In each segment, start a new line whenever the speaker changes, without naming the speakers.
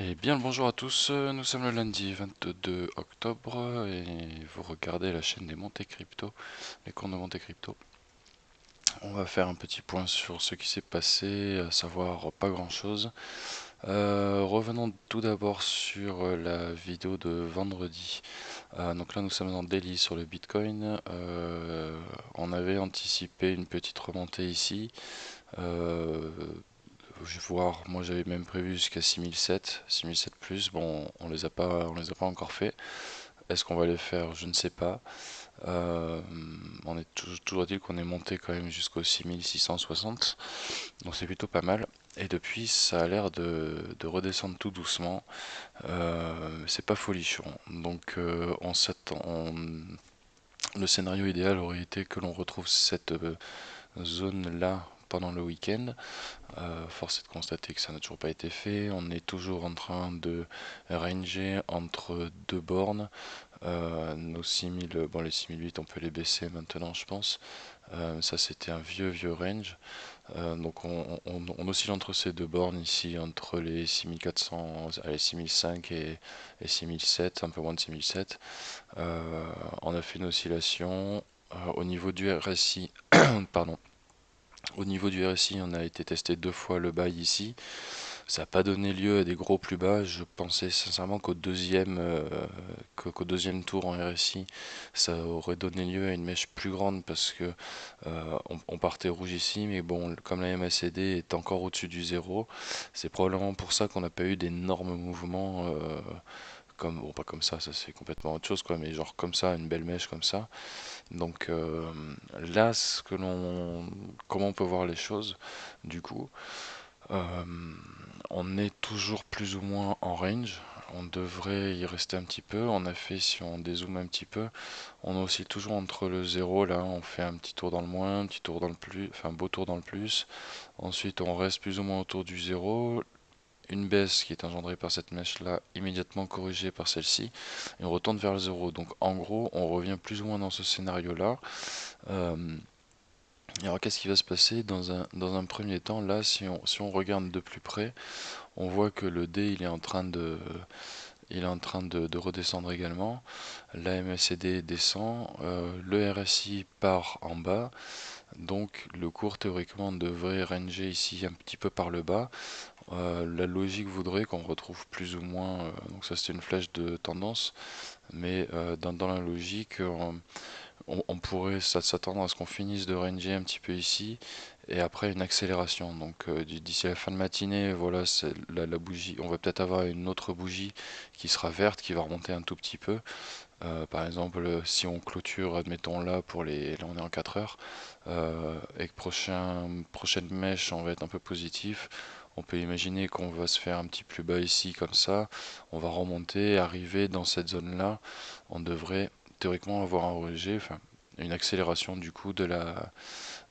Eh bien le bonjour à tous, nous sommes le lundi 22 octobre et vous regardez la chaîne des Monte Crypto, les cours de Monte Crypto. On va faire un petit point sur ce qui s'est passé, à savoir pas grand chose. Revenons tout d'abord sur la vidéo de vendredi. Donc là nous sommes en daily sur le Bitcoin. On avait anticipé une petite remontée ici. Euh, Voir, moi j'avais même prévu jusqu'à 6007, 6007 plus. Bon, on les a pas encore fait. Est-ce qu'on va les faire? Je ne sais pas. On est toujours dit qu'on est monté quand même jusqu'au 6660, donc c'est plutôt pas mal. Et depuis, ça a l'air de redescendre tout doucement. C'est pas folichon. Donc le scénario idéal aurait été que l'on retrouve cette zone-là pendant le week-end. Force est de constater que ça n'a toujours pas été fait. On est toujours en train de ranger entre deux bornes. Nos 6000, bon les 6008 on peut les baisser maintenant je pense. Ça c'était un vieux range. Donc on oscille entre ces deux bornes ici, entre les 6400, allez, 6005 et 6007, un peu moins de 6007. On a fait une oscillation. Au niveau du RSI, pardon. Au niveau du RSI, on a été testé deux fois le buy ici. Ça n'a pas donné lieu à des gros plus bas. Je pensais sincèrement qu'au deuxième tour en RSI, ça aurait donné lieu à une mèche plus grande parce que on partait rouge ici, mais bon, comme la MACD est encore au-dessus du zéro, c'est probablement pour ça qu'on n'a pas eu d'énormes mouvements. Comme, bon, pas comme ça c'est complètement autre chose, quoi, mais genre comme ça, une belle mèche comme ça. Donc là, comment on peut voir les choses, du coup, euh, on est toujours plus ou moins en range. On devrait y rester un petit peu. On a fait, si on dézoome un petit peu, on est aussi toujours entre le zéro. Là, on fait un petit tour dans le moins, un petit tour dans le plus, enfin un beau tour dans le plus. Ensuite, on reste plus ou moins autour du zéro. Une baisse qui est engendrée par cette mèche là, immédiatement corrigée par celle-ci, et on retourne vers le zéro. Donc en gros, on revient plus ou moins dans ce scénario là. Euh, alors qu'est-ce qui va se passer dans un premier temps? Là, si on regarde de plus près, on voit que le D il est en train de redescendre également. La MACD descend, le RSI part en bas, donc le cours théoriquement devrait ranger ici un petit peu par le bas. La logique voudrait qu'on retrouve plus ou moins, donc ça c'est une flèche de tendance, mais dans la logique, on pourrait s'attendre à ce qu'on finisse de ranger un petit peu ici et après une accélération. Donc d'ici la fin de matinée, voilà, c'est la bougie. On va peut-être avoir une autre bougie qui sera verte, qui va remonter un tout petit peu. Par exemple, si on clôture, admettons là là on est en 4 heures, et que prochaine mèche, on va être un peu positif. On peut imaginer qu'on va se faire un petit plus bas ici comme ça. On va remonter, arriver dans cette zone-là. On devrait théoriquement avoir un rejet, enfin une accélération du coup de la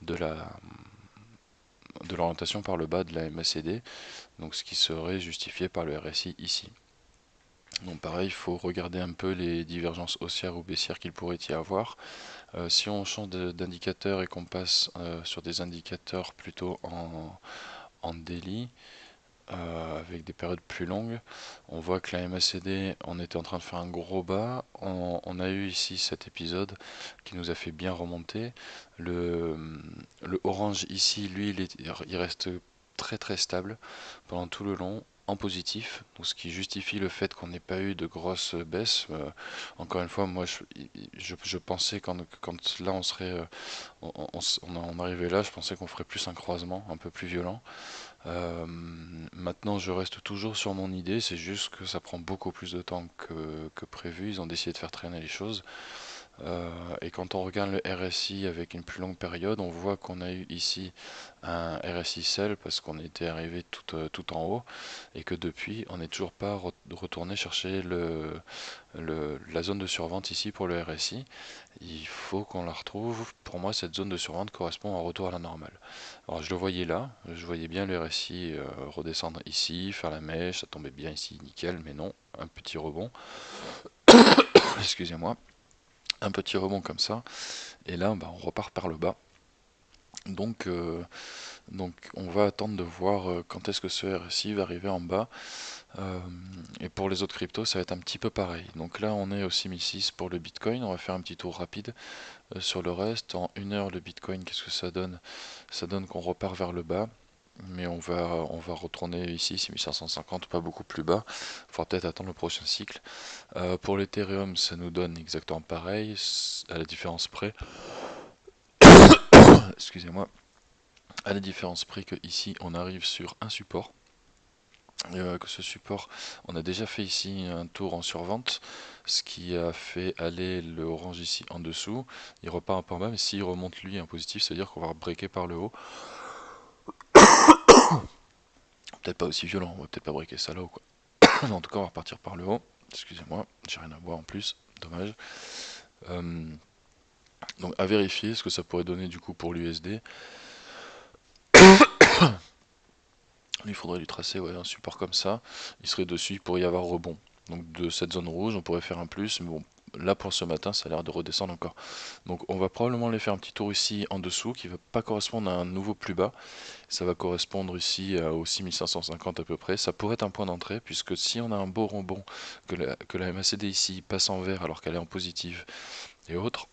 de l'orientation par le bas de la MACD, donc ce qui serait justifié par le RSI ici. Donc pareil, il faut regarder un peu les divergences haussières ou baissières qu'il pourrait y avoir. Si on change d'indicateur et qu'on passe sur des indicateurs plutôt en daily, avec des périodes plus longues, on voit que la MACD, on était en train de faire un gros bas. On a eu ici cet épisode qui nous a fait bien remonter. Le, le orange ici, lui, il reste très très stable pendant tout le long en positif, donc ce qui justifie le fait qu'on n'ait pas eu de grosses baisses. Encore une fois, moi je pensais quand là on serait on arrivait là, je pensais qu'on ferait plus un croisement un peu plus violent. Maintenant, je reste toujours sur mon idée, c'est juste que ça prend beaucoup plus de temps que prévu. Ils ont décidé de faire traîner les choses. Et quand on regarde le RSI avec une plus longue période, on voit qu'on a eu ici un RSI sell parce qu'on était arrivé tout en haut et que depuis, on n'est toujours pas retourné chercher la zone de survente ici pour le RSI. Il faut qu'on la retrouve. Pour moi, cette zone de survente correspond à un retour à la normale. Alors je le voyais là, je voyais bien le RSI redescendre ici, faire la mèche, ça tombait bien ici, nickel, mais non, un petit rebond, excusez-moi, un petit rebond comme ça, et là bah, on repart par le bas. Donc on va attendre de voir quand est-ce que ce RSI va arriver en bas. Euh, et pour les autres cryptos, ça va être un petit peu pareil. Donc là, on est au 6006 pour le Bitcoin. On va faire un petit tour rapide sur le reste. En 1 heure, le Bitcoin, qu'est-ce que ça donne? Ça donne qu'on repart vers le bas. Mais on va retourner ici, 6550, pas beaucoup plus bas. Il faudra peut-être attendre le prochain cycle. Pour l'Ethereum, ça nous donne exactement pareil, à la différence près. Excusez-moi. À la différence près que ici, on arrive sur un support. Que ce support, on a déjà fait ici un tour en survente, ce qui a fait aller le orange ici en dessous. Il repart un peu en bas, mais s'il remonte lui en positif, c'est-à-dire qu'on va breaker par le haut. Peut-être pas aussi violent, on va peut-être pas breaker ça là haut quoi. En tout cas, on va repartir par le haut. Excusez-moi, j'ai rien à boire en plus, dommage. Euh, donc à vérifier ce que ça pourrait donner du coup pour l'USD. Il faudrait lui tracer ouais, un support comme ça. Il serait dessus, il pourrait y avoir rebond. Donc de cette zone rouge, on pourrait faire un plus, mais bon, là pour ce matin, ça a l'air de redescendre encore. Donc on va probablement aller faire un petit tour ici en dessous, qui va pas correspondre à un nouveau plus bas. Ça va correspondre ici au 6550 à peu près. Ça pourrait être un point d'entrée, puisque si on a un beau rebond, que la MACD ici passe en vert alors qu'elle est en positive et autres,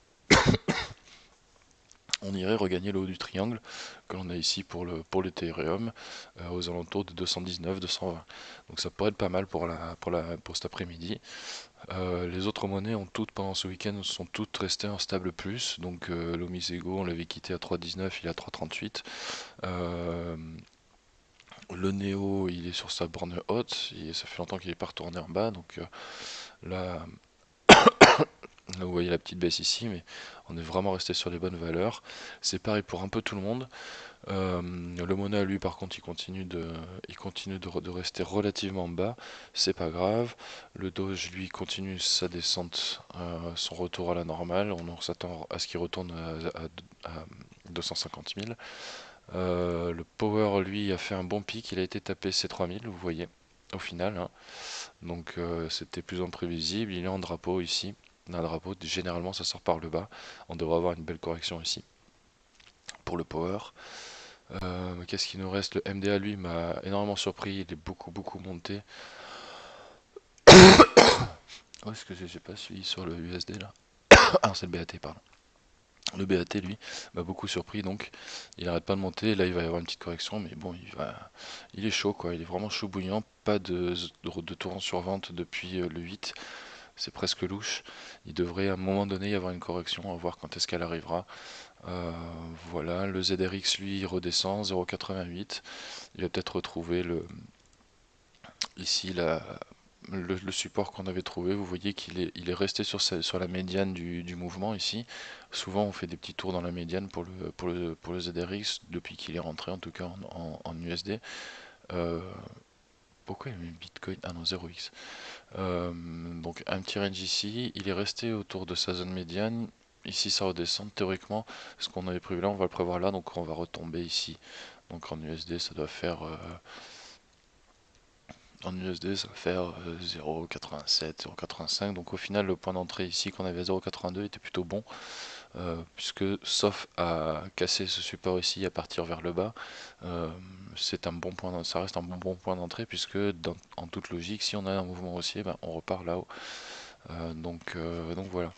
on irait regagner le haut du triangle que l'on a ici pour l'Ethereum aux alentours de 219, 220. Donc ça pourrait être pas mal pour cet après-midi. Les autres monnaies ont toutes pendant ce week-end sont toutes restées en stable plus. Donc l'Omisego on l'avait quitté à 3,19, il est à 3,38. Euh, le Neo il est sur sa borne haute, et ça fait longtemps qu'il n'est pas retourné en bas. Donc là, là vous voyez la petite baisse ici, mais on est vraiment resté sur les bonnes valeurs. C'est pareil pour un peu tout le monde. Le Mona, lui, par contre, il continue de rester relativement bas. C'est pas grave. Le Doge, lui, continue sa descente, son retour à la normale. On s'attend à ce qu'il retourne à 250 000. Le Power, lui, a fait un bon pic. Il a été tapé ces 3000, vous voyez, au final. Hein. Donc, c'était plus ou moins prévisible. Il est en drapeau ici. Un drapeau, généralement, ça sort par le bas. On devrait avoir une belle correction ici pour le Power. Qu'est-ce qu'il nous reste? Le MDA lui m'a énormément surpris, il est beaucoup monté. Où est-ce que j'ai pas suivi sur le USD là? Ah non, c'est le BAT, pardon. Le BAT lui m'a beaucoup surpris, donc il arrête pas de monter. Là il va y avoir une petite correction, mais bon, il est chaud quoi, il est vraiment chaud bouillant. Pas de tour en survente depuis le 8, c'est presque louche. Il devrait à un moment donné y avoir une correction, on va voir quand est-ce qu'elle arrivera. Euh, voilà, le ZRX lui redescend 0,88. Il va peut-être retrouver ici le support qu'on avait trouvé. Vous voyez qu'il est resté sur la médiane du mouvement ici. Souvent on fait des petits tours dans la médiane pour le ZRX depuis qu'il est rentré en tout cas en USD. Euh, Pourquoi il met Bitcoin? Ah non, 0x. Donc un petit range ici, il est resté autour de sa zone médiane. Ici ça redescend théoriquement, ce qu'on avait prévu là, on va le prévoir là, donc on va retomber ici. Donc en USD ça doit faire en USD, ça va faire 0,87, 0,85. Donc au final, le point d'entrée ici qu'on avait à 0,82 était plutôt bon, puisque sauf à casser ce support ici à partir vers le bas, euh, c'est un bon point, ça reste un bon point d'entrée, puisque en toute logique, si on a un mouvement haussier, ben, on repart là-haut. Donc voilà.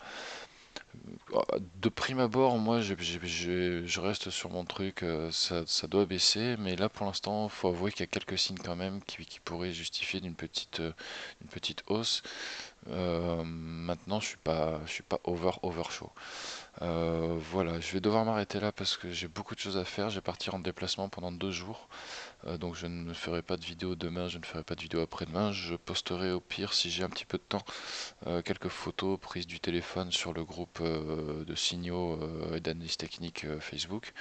De prime abord, moi je reste sur mon truc, ça doit baisser, mais là pour l'instant, il faut avouer qu'il y a quelques signes quand même qui pourraient justifier une petite hausse. Maintenant, je suis pas over chaud. Voilà, je vais devoir m'arrêter là parce que j'ai beaucoup de choses à faire. Je vais partir en déplacement pendant 2 jours. Donc je ne ferai pas de vidéo demain, je ne ferai pas de vidéo après-demain. Je posterai au pire si j'ai un petit peu de temps quelques photos prises du téléphone sur le groupe de signaux et d'analyse technique Facebook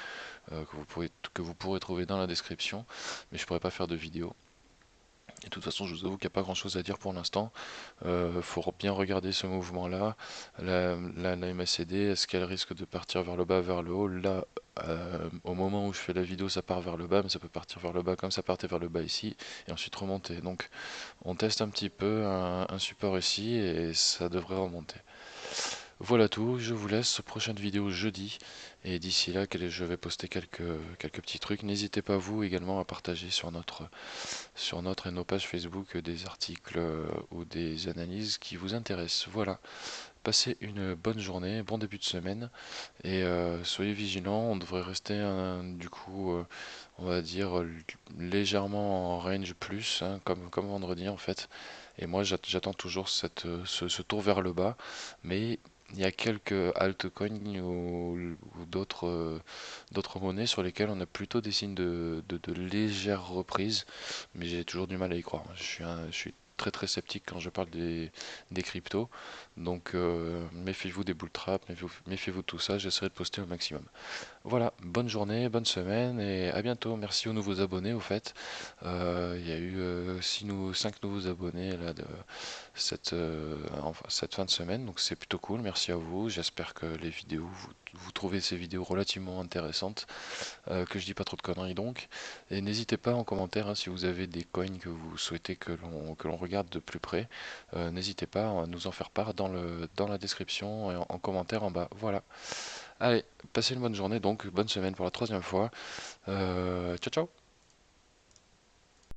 que vous pourrez trouver dans la description. Mais je pourrai pas faire de vidéo. Et de toute façon, je vous avoue qu'il n'y a pas grand chose à dire pour l'instant. Faut bien regarder ce mouvement-là. La MACD, est-ce qu'elle risque de partir vers le bas, vers le haut? Là, au moment où je fais la vidéo, ça part vers le bas, mais ça peut partir vers le bas comme ça partait vers le bas ici, et ensuite remonter. Donc, on teste un petit peu un support ici, et ça devrait remonter. Voilà tout, je vous laisse. Prochaine vidéo jeudi. Et d'ici là, je vais poster quelques petits trucs. N'hésitez pas vous également à partager sur notre et nos pages Facebook des articles ou des analyses qui vous intéressent. Voilà. Passez une bonne journée, bon début de semaine et soyez vigilants. On devrait rester du coup, on va dire légèrement en range plus, hein, comme vendredi en fait. Et moi j'attends toujours ce tour vers le bas, mais il y a quelques altcoins ou d'autres monnaies sur lesquelles on a plutôt des signes de légère reprise, mais j'ai toujours du mal à y croire. Je suis très très sceptique quand je parle des cryptos. Donc méfiez-vous des bull traps, méfiez-vous de tout ça, j'essaierai de poster au maximum. Voilà, bonne journée, bonne semaine et à bientôt. Merci aux nouveaux abonnés au fait. Il y a eu 5 nouveaux abonnés là de cette fin de semaine, donc c'est plutôt cool. Merci à vous. J'espère que les vidéos, vous trouvez ces vidéos relativement intéressantes, que je dis pas trop de conneries donc. Et n'hésitez pas en commentaire hein, si vous avez des coins que vous souhaitez que l'on regarde de plus près. N'hésitez pas à nous en faire part dans la description et en commentaire en bas. Voilà. Allez, passez une bonne journée donc, bonne semaine pour la troisième fois. Ciao ciao!